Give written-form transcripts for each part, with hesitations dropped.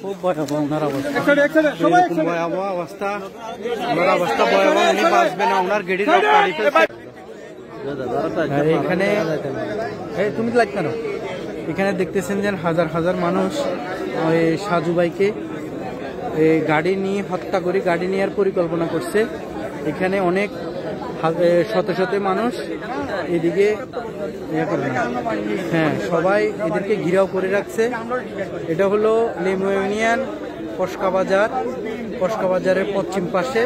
খুব ভয়াবহ ওনার অবস্থা, এরকম ভয়াবহ অবস্থা, ওনার অবস্থা ভয়াবহ, উনি বাঁচবে না, ওনার গেড়ি এখানে তুমি লাইক কেন? এখানে দেখতেছেন যে হাজার হাজার মানুষ ওই সাজু ভাইকে গাড়ি নিয়ে হত্যা করে গাড়ি নেওয়ার পরিকল্পনা করছে। এখানে অনেক শত শত মানুষ এদিকে হ্যাঁ সবাই এদেরকে ঘিরাও করে রাখছে। এটা হলো লিমু ইউনিয়ন কসকা বাজারের পশ্চিম পাশে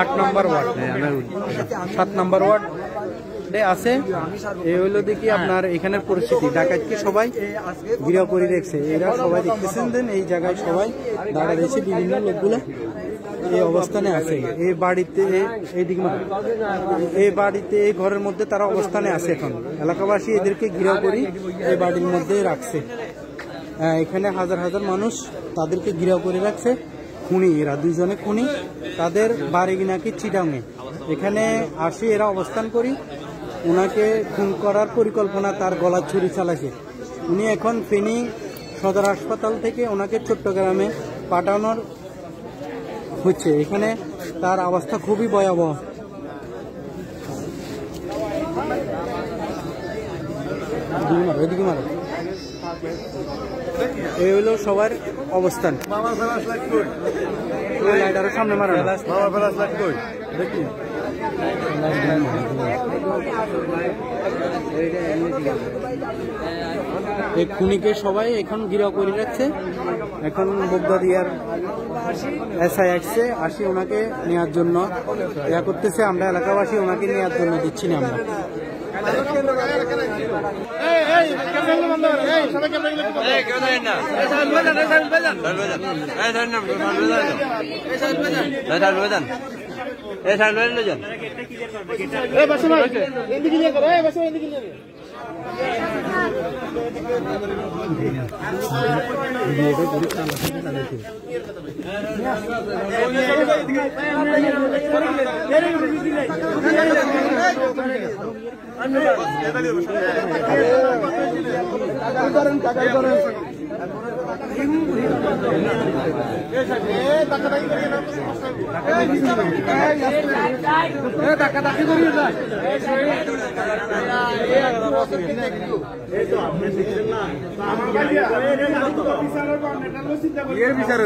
8 নম্বর ওয়ার্ড, 7 নম্বর ওয়ার্ড আছে। এই হইলো দেখি আপনার এখানের পরিস্থিতি, ডাকাতকে সবাই ঘিরাও করে রেখেছে। এরা সবাই দেখতেছেন দেন এই জায়গায় সবাই দাঁড়া রয়েছে, বিভিন্ন লোকগুলো এই অবস্থানে আছে। এই বাড়িতে এই ঘরের মধ্যে তারা অবস্থানে আছে। এখন এলাকাবাসী এদেরকে ঘিরাও করে এই বাড়ির মধ্যে রাখছে। এখানে হাজার হাজার মানুষ তাদেরকে ঘিরাও করে রাখছে। খুনি, এরা দুইজনে খুনি, তাদের বাড়ি নাকি চিটাঙে। এখানে আসি এরা অবস্থান করি, ওনাকে খুন করার পরিকল্পনা, তার গলার ছুরি চালাছে। উনি এখন ফেনী সদর হাসপাতাল থেকে ওনাকে চট্টগ্রামে পাঠানোর হচ্ছে। এখানে তার অবস্থা খুবই ভয়াবহ। এদিকে মারো। এই হলো সবার অবস্থান। লাইটারের সামনে মারো দেখি। এই খুনিকে সবাই এখন ঘিরাও করে রাখছে। এখন বগদাদিয়ার এসআই আসছে, আসি ওনাকে নেওয়ার জন্য ইয়া করতেছে। আমরা এলাকাবাসী ওনাকে নেওয়ার জন্য দিচ্ছি না। আমরা বিচার